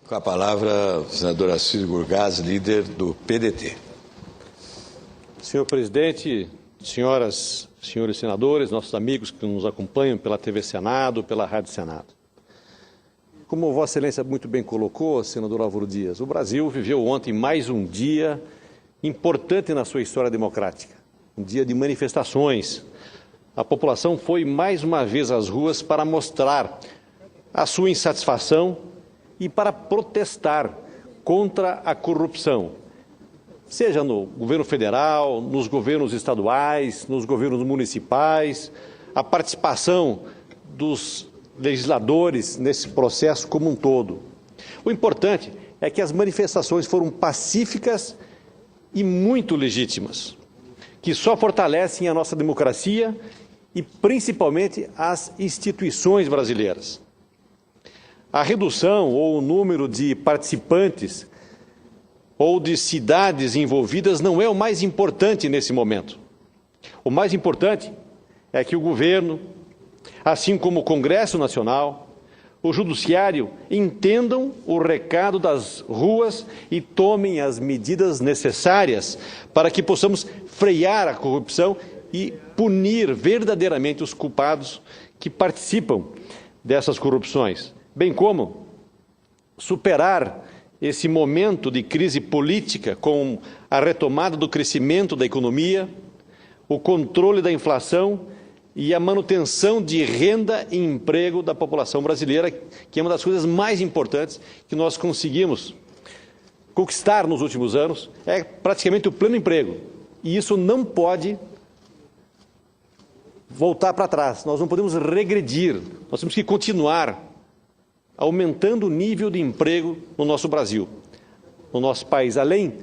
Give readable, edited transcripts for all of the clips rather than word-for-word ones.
Com a palavra, o senador Assis Gurgás, líder do PDT. Senhor presidente, senhoras e senhores senadores, nossos amigos que nos acompanham pela TV Senado, pela Rádio Senado. Como Vossa Excelência muito bem colocou, senador Álvaro Dias, o Brasil viveu ontem mais um dia importante na sua história democrática, um dia de manifestações. A população foi mais uma vez às ruas para mostrar a sua insatisfação e para protestar contra a corrupção, seja no governo federal, nos governos estaduais, nos governos municipais, a participação dos legisladores nesse processo como um todo. O importante é que as manifestações foram pacíficas e muito legítimas, que só fortalecem a nossa democracia e principalmente as instituições brasileiras. A redução ou o número de participantes ou de cidades envolvidas não é o mais importante nesse momento. O mais importante é que o governo, assim como o Congresso Nacional, o Judiciário, entendam o recado das ruas e tomem as medidas necessárias para que possamos frear a corrupção e punir verdadeiramente os culpados que participam dessas corrupções, bem como superar esse momento de crise política com a retomada do crescimento da economia, o controle da inflação e a manutenção de renda e emprego da população brasileira, que é uma das coisas mais importantes que nós conseguimos conquistar nos últimos anos, é praticamente o pleno emprego. E isso não pode voltar para trás, nós não podemos regredir, nós temos que continuar aumentando o nível de emprego no nosso Brasil, no nosso país, além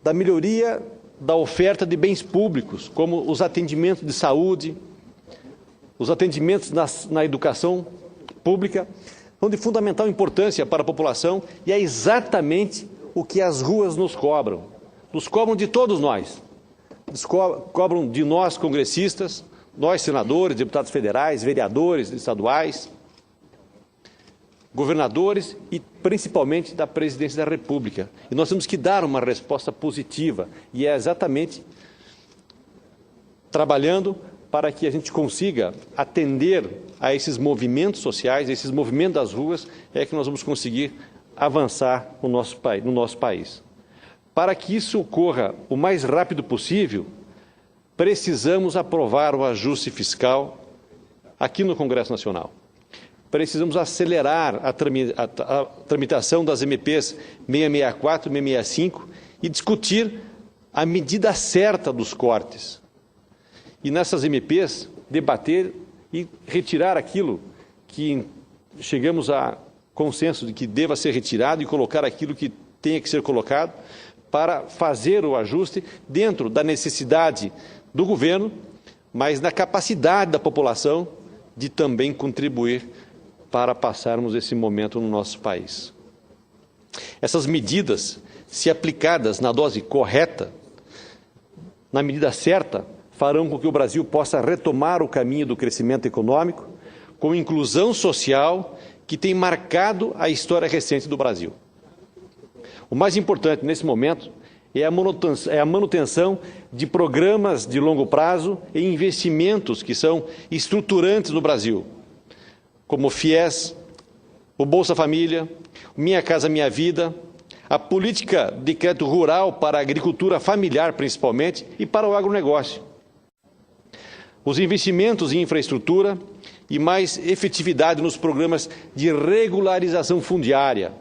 da melhoria da oferta de bens públicos, como os atendimentos de saúde, os atendimentos na educação pública, são de fundamental importância para a população e é exatamente o que as ruas nos cobram de todos nós, cobram de nós congressistas, nós senadores, deputados federais, vereadores estaduais, governadores e principalmente da presidência da República. E nós temos que dar uma resposta positiva e é exatamente trabalhando para que a gente consiga atender a esses movimentos sociais, a esses movimentos das ruas, é que nós vamos conseguir avançar no nosso país. Para que isso ocorra o mais rápido possível, precisamos aprovar o ajuste fiscal aqui no Congresso Nacional. Precisamos acelerar a tramitação das MPs 664 e 665 e discutir a medida certa dos cortes. E nessas MPs, debater e retirar aquilo que chegamos a consenso de que deva ser retirado e colocar aquilo que tenha que ser colocado para fazer o ajuste dentro da necessidade do governo, mas na capacidade da população de também contribuir para passarmos esse momento no nosso país. Essas medidas, se aplicadas na dose correta, na medida certa, farão com que o Brasil possa retomar o caminho do crescimento econômico, com inclusão social que tem marcado a história recente do Brasil. O mais importante nesse momento é a manutenção de programas de longo prazo e investimentos que são estruturantes no Brasil, como o FIES, o Bolsa Família, Minha Casa Minha Vida, a política de crédito rural para a agricultura familiar, principalmente, e para o agronegócio. Os investimentos em infraestrutura e mais efetividade nos programas de regularização fundiária,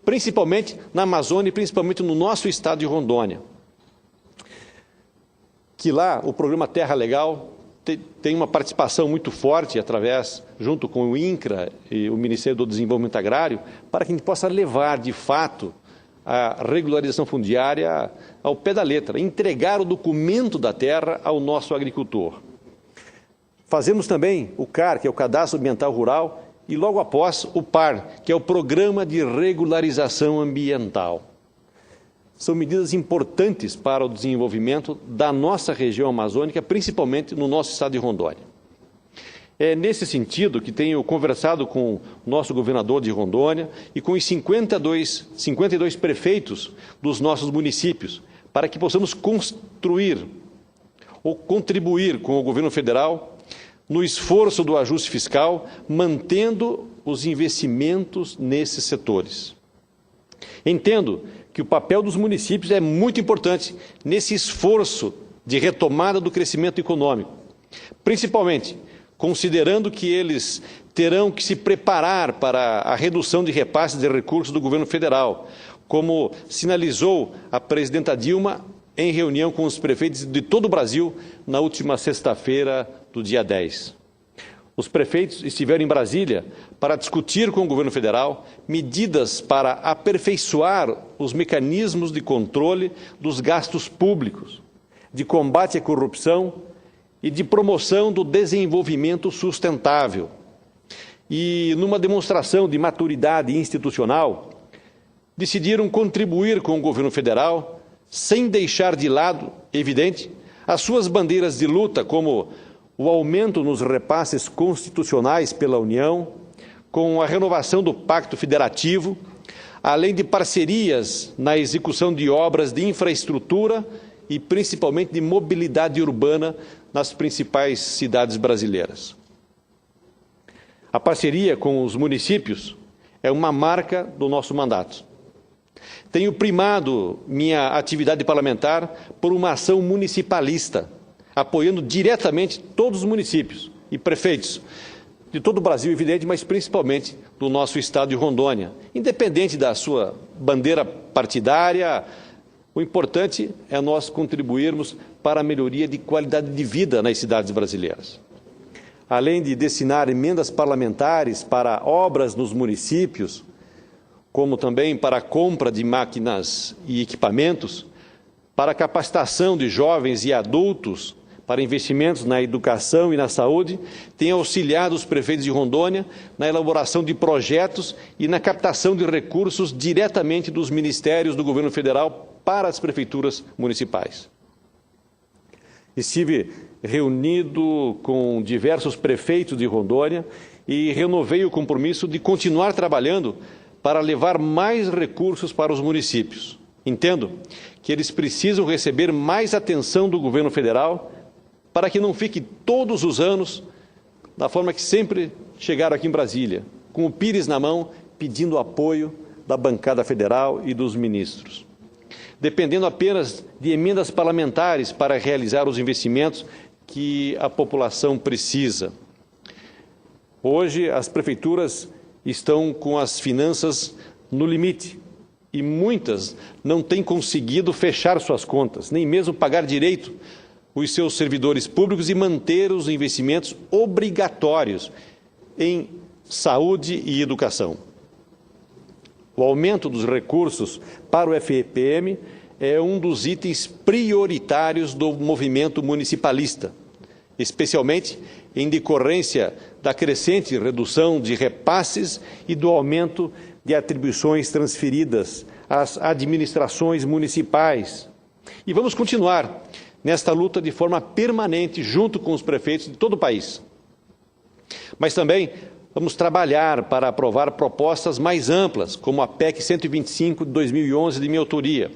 principalmente na Amazônia e principalmente no nosso estado de Rondônia. Que lá o programa Terra Legal tem uma participação muito forte junto com o INCRA e o Ministério do Desenvolvimento Agrário, para que a gente possa levar, de fato, a regularização fundiária ao pé da letra, entregar o documento da terra ao nosso agricultor. Fazemos também o CAR, que é o Cadastro Ambiental Rural, e logo após o PAR, que é o Programa de Regularização Ambiental. São medidas importantes para o desenvolvimento da nossa região amazônica, principalmente no nosso estado de Rondônia. É nesse sentido que tenho conversado com o nosso governador de Rondônia e com os 52 prefeitos dos nossos municípios, para que possamos construir ou contribuir com o governo federal no esforço do ajuste fiscal, mantendo os investimentos nesses setores. Entendo que o papel dos municípios é muito importante nesse esforço de retomada do crescimento econômico, principalmente considerando que eles terão que se preparar para a redução de repasses de recursos do governo federal, como sinalizou a presidenta Dilma em reunião com os prefeitos de todo o Brasil na última sexta-feira do dia 10. Os prefeitos estiveram em Brasília para discutir com o governo federal medidas para aperfeiçoar os mecanismos de controle dos gastos públicos, de combate à corrupção e de promoção do desenvolvimento sustentável. E, numa demonstração de maturidade institucional, decidiram contribuir com o governo federal, sem deixar de lado, evidente, as suas bandeiras de luta, como o aumento nos repasses constitucionais pela União, com a renovação do Pacto Federativo, além de parcerias na execução de obras de infraestrutura e principalmente de mobilidade urbana nas principais cidades brasileiras. A parceria com os municípios é uma marca do nosso mandato. Tenho primado minha atividade parlamentar por uma ação municipalista, apoiando diretamente todos os municípios e prefeitos de todo o Brasil, evidente, mas principalmente do nosso estado de Rondônia. Independente da sua bandeira partidária, o importante é nós contribuirmos para a melhoria de qualidade de vida nas cidades brasileiras. Além de destinar emendas parlamentares para obras nos municípios, como também para a compra de máquinas e equipamentos, para a capacitação de jovens e adultos, para investimentos na educação e na saúde, tem auxiliado os prefeitos de Rondônia na elaboração de projetos e na captação de recursos diretamente dos ministérios do governo federal para as prefeituras municipais. Estive reunido com diversos prefeitos de Rondônia e renovei o compromisso de continuar trabalhando para levar mais recursos para os municípios. Entendo que eles precisam receber mais atenção do governo federal para que não fique todos os anos da forma que sempre chegaram aqui em Brasília, com o pires na mão, pedindo apoio da bancada federal e dos ministros, dependendo apenas de emendas parlamentares para realizar os investimentos que a população precisa. Hoje, as prefeituras estão com as finanças no limite e muitas não têm conseguido fechar suas contas, nem mesmo pagar direito os seus servidores públicos e manter os investimentos obrigatórios em saúde e educação. O aumento dos recursos para o FEPM é um dos itens prioritários do movimento municipalista, especialmente em decorrência da crescente redução de repasses e do aumento de atribuições transferidas às administrações municipais. E vamos continuar nesta luta de forma permanente junto com os prefeitos de todo o país. Mas também vamos trabalhar para aprovar propostas mais amplas, como a PEC 125 de 2011 de minha autoria,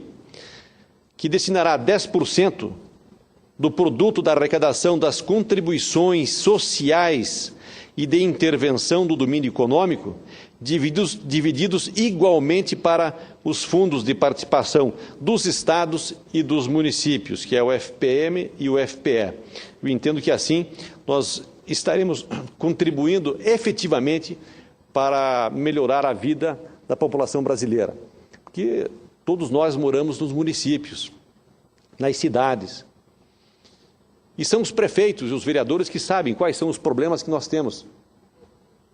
que destinará 10% do produto da arrecadação das contribuições sociais e de intervenção do domínio econômico, divididos igualmente para os fundos de participação dos estados e dos municípios, que é o FPM e o FPE. Eu entendo que assim nós estaremos contribuindo efetivamente para melhorar a vida da população brasileira, porque todos nós moramos nos municípios, nas cidades. E são os prefeitos e os vereadores que sabem quais são os problemas que nós temos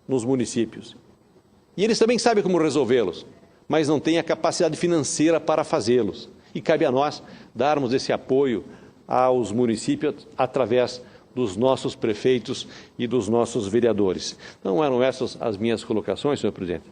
nos municípios. E eles também sabem como resolvê-los, mas não têm a capacidade financeira para fazê-los. E cabe a nós darmos esse apoio aos municípios através dos nossos prefeitos e dos nossos vereadores. Não eram essas as minhas colocações, senhor presidente?